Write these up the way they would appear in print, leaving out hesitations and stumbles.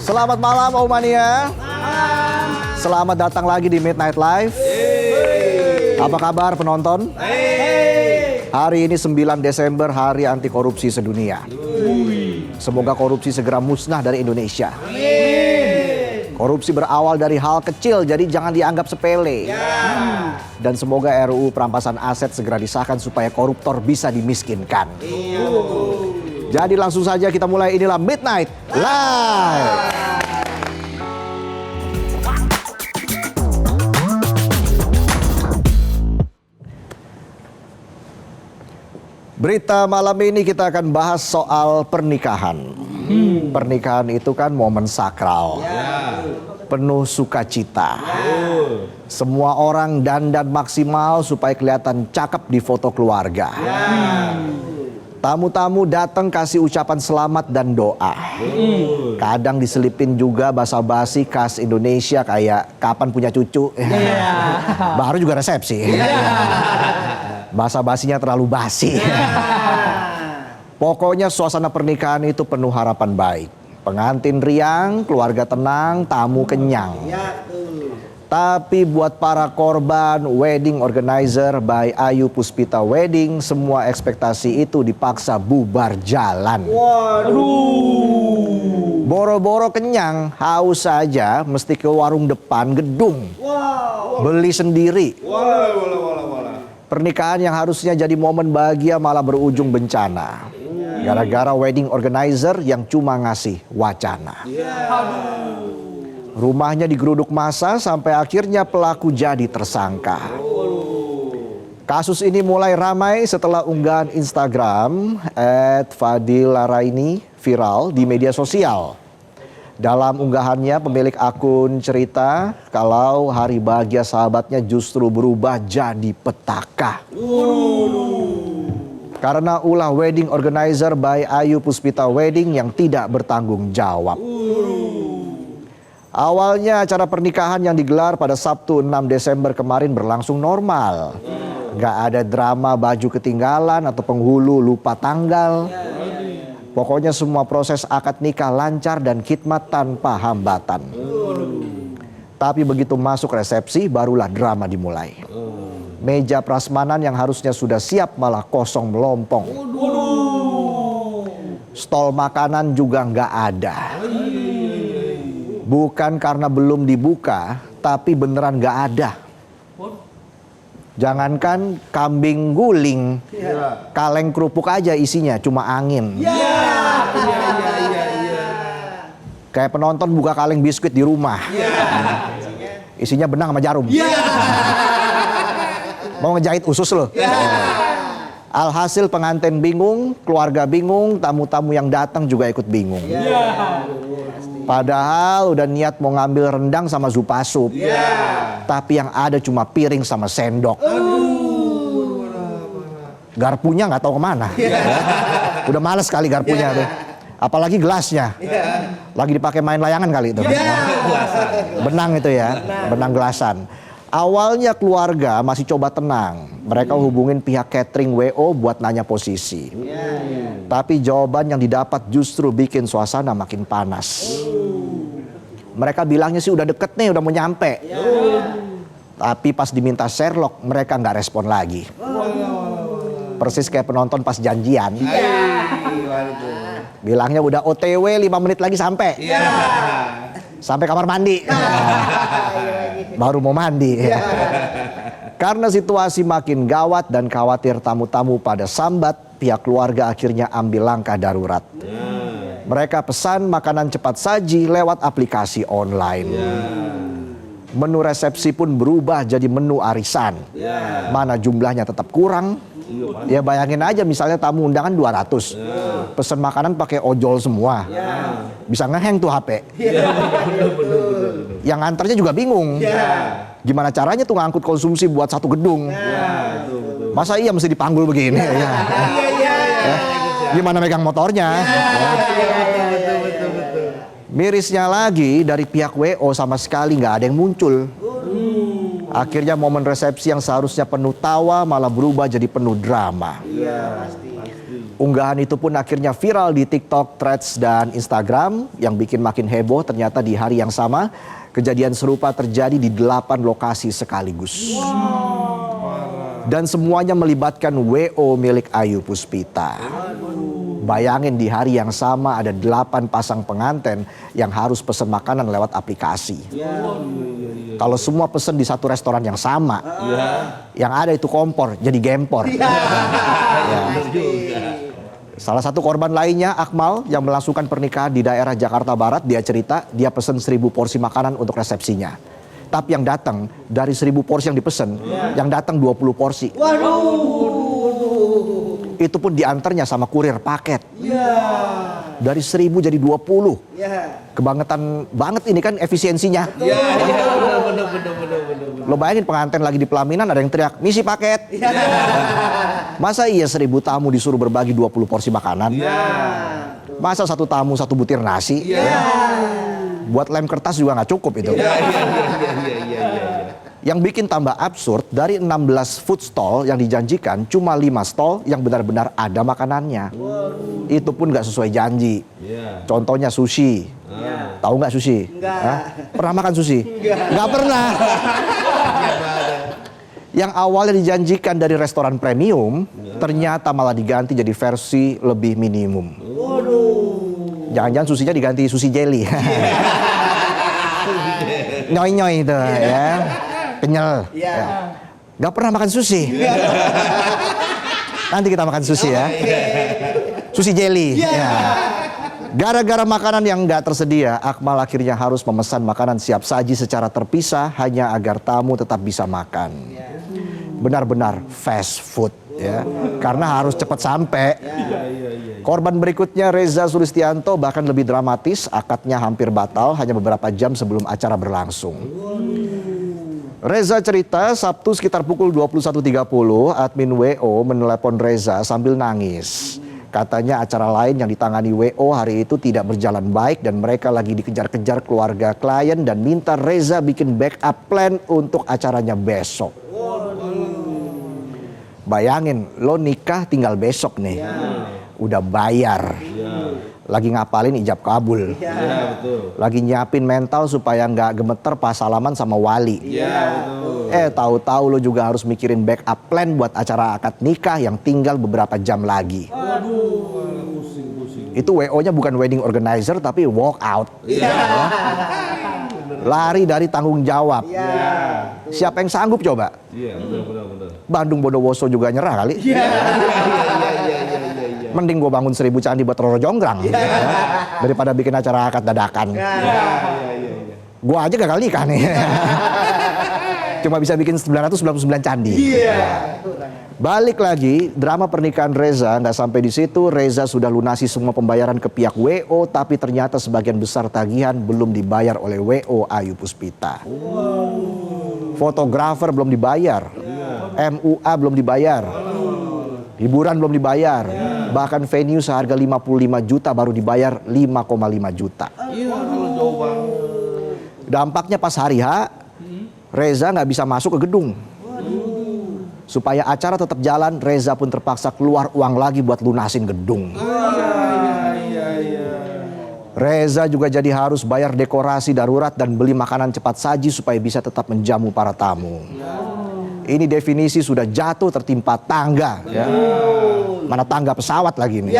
Selamat malam Omania. Selamat datang lagi di Midnight Live. Apa kabar penonton? Hari ini 9 Desember, Hari Anti Korupsi Sedunia. Semoga korupsi segera musnah dari Indonesia. Korupsi berawal dari hal kecil, jadi jangan dianggap sepele. Dan semoga RUU perampasan aset segera disahkan supaya koruptor bisa dimiskinkan. Jadi langsung saja kita mulai, inilah Midnight Live. Berita malam ini kita akan bahas soal pernikahan. Pernikahan itu kan momen sakral, penuh sukacita. Semua orang dandan maksimal supaya kelihatan cakep di foto keluarga. Tamu-tamu datang kasih ucapan selamat dan doa. Kadang diselipin juga basa-basi khas Indonesia kayak kapan punya cucu. Baru juga resepsi. Basa-basinya terlalu basi. Pokoknya suasana pernikahan itu penuh harapan baik. Pengantin riang, keluarga tenang, tamu kenyang. Tapi buat para korban wedding organizer by Ayu Puspita Wedding, semua ekspektasi itu dipaksa bubar jalan. Boro-boro kenyang, haus saja mesti ke warung depan gedung. Beli sendiri. Pernikahan yang harusnya jadi momen bahagia malah berujung bencana. Gara-gara wedding organizer yang cuma ngasih wacana. Rumahnya digeruduk massa sampai akhirnya pelaku jadi tersangka. Kasus ini mulai ramai setelah unggahan Instagram @fadilaraini viral di media sosial. Dalam unggahannya pemilik akun cerita kalau hari bahagia sahabatnya justru berubah jadi petaka. Karena ulah wedding organizer by Ayu Puspita Wedding yang tidak bertanggung jawab. Awalnya acara pernikahan yang digelar pada Sabtu 6 Desember kemarin berlangsung normal. Gak ada drama baju ketinggalan atau penghulu lupa tanggal. Pokoknya semua proses akad nikah lancar dan khidmat tanpa hambatan. Tapi begitu masuk resepsi barulah drama dimulai. Meja prasmanan yang harusnya sudah siap malah kosong melompong. Stol makanan juga nggak ada. Bukan karena belum dibuka, tapi beneran nggak ada. Jangankan kambing guling, kaleng kerupuk aja isinya cuma angin. Kayak penonton buka kaleng biskuit di rumah. Isinya benang sama jarum. Mau ngejahit usus loh. Alhasil pengantin bingung, keluarga bingung, tamu-tamu yang datang juga ikut bingung. Padahal udah niat mau ngambil rendang sama zupa sup. Tapi yang ada cuma piring sama sendok. Garpunya nggak tahu kemana. Udah males kali garpunya tuh. Apalagi gelasnya. Lagi dipakai main layangan kali itu. Benang itu ya, benang gelasan. Awalnya keluarga masih coba tenang. Mereka hubungin pihak catering WO buat nanya posisi. Tapi jawaban yang didapat justru bikin suasana makin panas. Mereka bilangnya sih udah deket nih, udah mau nyampe. Tapi pas diminta Sherlock, mereka nggak respon lagi. Persis kayak penonton pas janjian. Bilangnya udah OTW 5 menit lagi sampai. Sampai kamar mandi. Baru mau mandi. Karena situasi makin gawat dan khawatir tamu-tamu pada sambat, pihak keluarga akhirnya ambil langkah darurat. Mereka pesan makanan cepat saji lewat aplikasi online. Menu resepsi pun berubah jadi menu arisan. Mana jumlahnya tetap kurang. Ya bayangin aja misalnya tamu undangan 200. Pesen makanan pakai ojol semua. Bisa ngeheng tuh HP. Yang nganternya juga bingung. Gimana caranya tuh ngangkut konsumsi buat satu gedung. Masa iya mesti dipanggul begini? Gimana megang motornya? Mirisnya lagi dari pihak WO sama sekali nggak ada yang muncul. Akhirnya momen resepsi yang seharusnya penuh tawa malah berubah jadi penuh drama. Unggahan itu pun akhirnya viral di TikTok, Threads, dan Instagram. Yang bikin makin heboh ternyata di hari yang sama kejadian serupa terjadi di 8 lokasi sekaligus. Dan semuanya melibatkan WO milik Ayu Puspita. Bayangin di hari yang sama ada 8 pasang pengantin yang harus pesan makanan lewat aplikasi. Kalau semua pesan di satu restoran yang sama, yang ada itu kompor jadi gempor. Salah satu korban lainnya, Akmal, yang melangsungkan pernikahan di daerah Jakarta Barat, dia cerita dia pesan 1000 porsi makanan untuk resepsinya. Tapi yang datang dari 1000 porsi yang dipesan, yang datang 20 porsi. Itu pun diantarnya sama kurir paket. Dari 1000 jadi 20. Kebangetan banget ini kan efisiensinya. Bener. Lo bayangin pengantin lagi di pelaminan ada yang teriak, misi paket. Masa iya 1000 tamu disuruh berbagi 20 porsi makanan? Masa satu tamu satu butir nasi? Buat lem kertas juga nggak cukup itu. Yang bikin tambah absurd, dari 16 food stall yang dijanjikan, cuma 5 stall yang benar-benar ada makanannya. Itu pun nggak sesuai janji. Contohnya sushi. Tahu nggak sushi? Pernah makan sushi? Nggak pernah. Yang awalnya dijanjikan dari restoran premium, ternyata malah diganti jadi versi lebih minimum. Jangan-jangan susinya diganti sushi jelly. Nyoy-nyoy itu ya. Kenyal. Gak pernah makan sushi. Nanti kita makan sushi ya. Sushi jelly. Gara-gara makanan yang gak tersedia, Akmal akhirnya harus memesan makanan siap saji secara terpisah hanya agar tamu tetap bisa makan. Benar-benar fast food ya. Karena harus cepat sampai. Korban berikutnya Reza Sulistianto bahkan lebih dramatis, akadnya hampir batal hanya beberapa jam sebelum acara berlangsung. Reza cerita Sabtu sekitar pukul 21.30 admin WO menelepon Reza sambil nangis. Katanya acara lain yang ditangani WO hari itu tidak berjalan baik dan mereka lagi dikejar-kejar keluarga klien dan minta Reza bikin backup plan untuk acaranya besok. Bayangin lo nikah tinggal besok nih. Udah bayar. Lagi ngapalin ijab kabul. Lagi nyiapin mental supaya nggak gemeter pas salaman sama wali. Tahu-tahu lo juga harus mikirin backup plan buat acara akad nikah yang tinggal beberapa jam lagi. Itu WO-nya bukan wedding organizer tapi walk out. Lari dari tanggung jawab. Siapa yang sanggup coba? Bandung Bondowoso juga nyerah kali. Mending gue bangun 1000 candi buat Roro Jonggrang daripada bikin acara akad dadakan. Gue aja gagal nikah nih. Cuma bisa bikin 999 candi. Balik lagi, drama pernikahan Reza nggak sampai di situ. Reza sudah lunasi semua pembayaran ke pihak WO, tapi ternyata sebagian besar tagihan belum dibayar oleh WO Ayu Puspita. Fotografer belum dibayar, MUA belum dibayar, hiburan belum dibayar, bahkan venue seharga 55 juta baru dibayar 5,5 juta. Dampaknya pas hari H, Reza nggak bisa masuk ke gedung. Supaya acara tetap jalan, Reza pun terpaksa keluar uang lagi buat lunasin gedung. Reza juga jadi harus bayar dekorasi darurat dan beli makanan cepat saji supaya bisa tetap menjamu para tamu. Ini definisi sudah jatuh tertimpa tangga. Ya. Mana tangga pesawat lagi nih.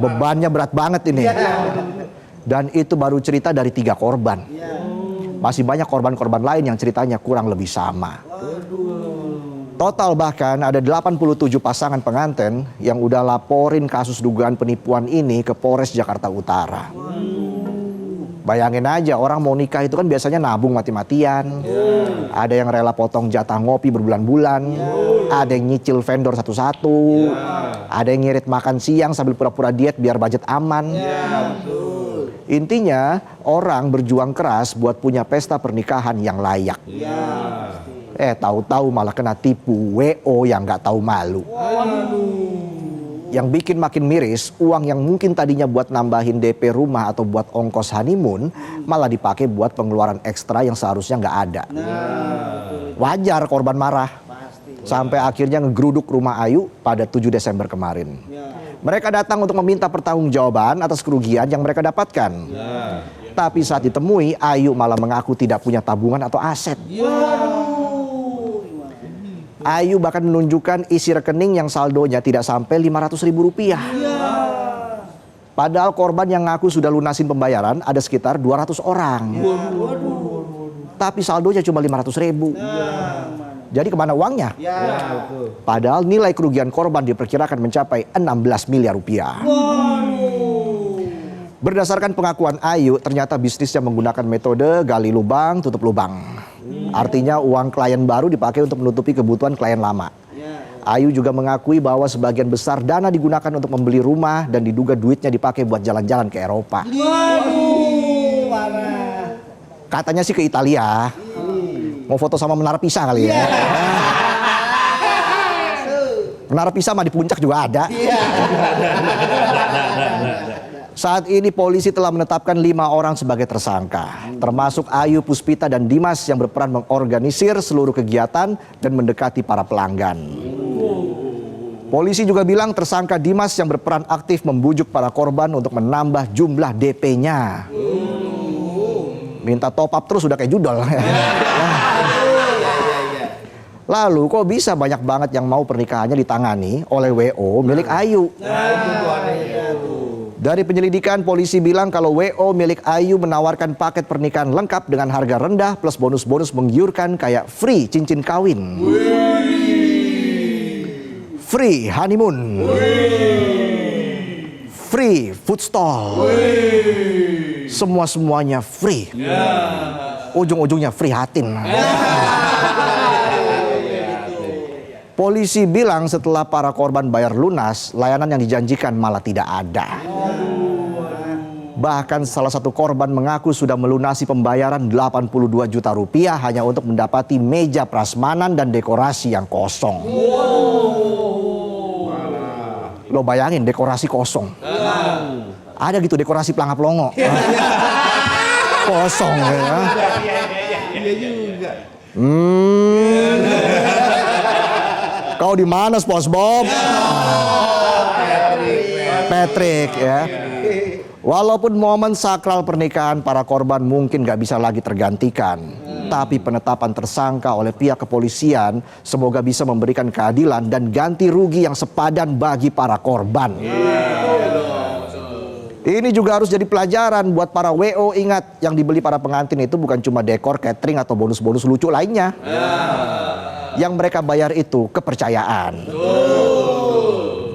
Bebannya berat banget ini. Dan itu baru cerita dari 3 korban. Masih banyak korban-korban lain yang ceritanya kurang lebih sama. Total bahkan ada 87 pasangan pengantin yang udah laporin kasus dugaan penipuan ini ke Polres Jakarta Utara. Bayangin aja, orang mau nikah itu kan biasanya nabung mati-matian. Ada yang rela potong jatah ngopi berbulan-bulan. Ada yang nyicil vendor satu-satu. Ada yang ngirit makan siang sambil pura-pura diet biar budget aman. Intinya orang berjuang keras buat punya pesta pernikahan yang layak. Tahu-tahu malah kena tipu WO yang nggak tahu malu. Yang bikin makin miris, uang yang mungkin tadinya buat nambahin DP rumah atau buat ongkos honeymoon malah dipakai buat pengeluaran ekstra yang seharusnya nggak ada. Wajar korban marah. sampai akhirnya ngegeruduk rumah Ayu pada 7 Desember kemarin. Mereka datang untuk meminta pertanggungjawaban atas kerugian yang mereka dapatkan. Tapi saat ditemui, Ayu malah mengaku tidak punya tabungan atau aset. Ayu bahkan menunjukkan isi rekening yang saldonya tidak sampai Rp500.000. Padahal korban yang ngaku sudah lunasin pembayaran ada sekitar 200 orang. Tapi saldonya cuma Rp500.000. Jadi kemana uangnya? Padahal nilai kerugian korban diperkirakan mencapai 16 miliar rupiah. Berdasarkan pengakuan Ayu, ternyata bisnisnya menggunakan metode gali lubang, tutup lubang. Artinya uang klien baru dipakai untuk menutupi kebutuhan klien lama. Ayu juga mengakui bahwa sebagian besar dana digunakan untuk membeli rumah dan diduga duitnya dipakai buat jalan-jalan ke Eropa. Katanya sih ke Italia. Mau foto sama Menara Pisa kali ya. Menara Pisa mah di puncak juga ada. Saat ini polisi telah menetapkan 5 orang sebagai tersangka, termasuk Ayu, Puspita, dan Dimas yang berperan mengorganisir seluruh kegiatan dan mendekati para pelanggan. Polisi juga bilang tersangka Dimas yang berperan aktif membujuk para korban untuk menambah jumlah DP-nya. Minta top up terus udah kayak judol. Lalu kok bisa banyak banget yang mau pernikahannya ditangani oleh WO milik Ayu? Dari penyelidikan, polisi bilang kalau WO milik Ayu menawarkan paket pernikahan lengkap dengan harga rendah plus bonus-bonus menggiurkan kayak free cincin kawin, free honeymoon, free food stall, semua-semuanya free. Ujung-ujungnya free hatin. Polisi bilang setelah para korban bayar lunas, layanan yang dijanjikan malah tidak ada. Bahkan salah satu korban mengaku sudah melunasi pembayaran 82 juta rupiah hanya untuk mendapati meja prasmanan dan dekorasi yang kosong. Lo bayangin dekorasi kosong. Ada gitu dekorasi pelangap longo. Kosong ya. Iya juga. Kau di mana, SpongeBob? Patrick ya. Walaupun momen sakral pernikahan para korban mungkin gak bisa lagi tergantikan, tapi penetapan tersangka oleh pihak kepolisian semoga bisa memberikan keadilan dan ganti rugi yang sepadan bagi para korban. Ini juga harus jadi pelajaran buat para WO. Ingat, yang dibeli para pengantin itu bukan cuma dekor, catering, atau bonus-bonus lucu lainnya. Yang mereka bayar itu kepercayaan.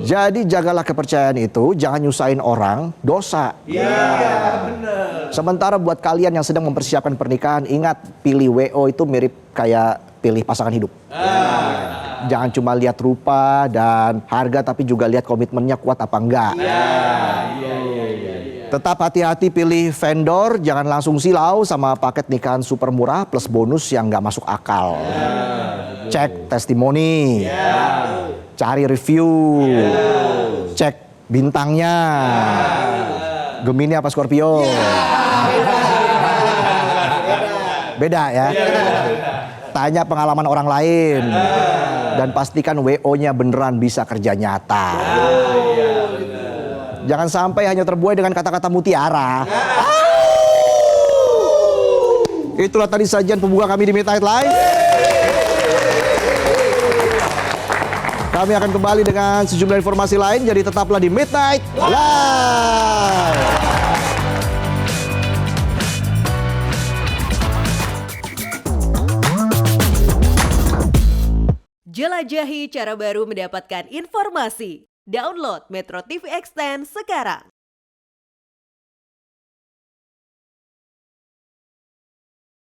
Jadi jagalah kepercayaan itu, jangan nyusahin orang, dosa. Benar. Sementara buat kalian yang sedang mempersiapkan pernikahan, ingat pilih WO itu mirip kayak pilih pasangan hidup. Jangan cuma lihat rupa dan harga, tapi juga lihat komitmennya kuat apa enggak. Tetap hati-hati pilih vendor, jangan langsung silau sama paket nikahan super murah plus bonus yang nggak masuk akal. Cek testimoni, cari review, cek bintangnya, Gemini apa Scorpio. Beda ya. Tanya pengalaman orang lain dan pastikan WO-nya beneran bisa kerja nyata. Jangan sampai hanya terbuai dengan kata-kata mutiara. Itulah tadi sajian pembuka kami di Midnight Live. Kami akan kembali dengan sejumlah informasi lain, jadi tetaplah di Midnight Live. Jelajahi cara baru mendapatkan informasi. Download Metro TV Extend sekarang.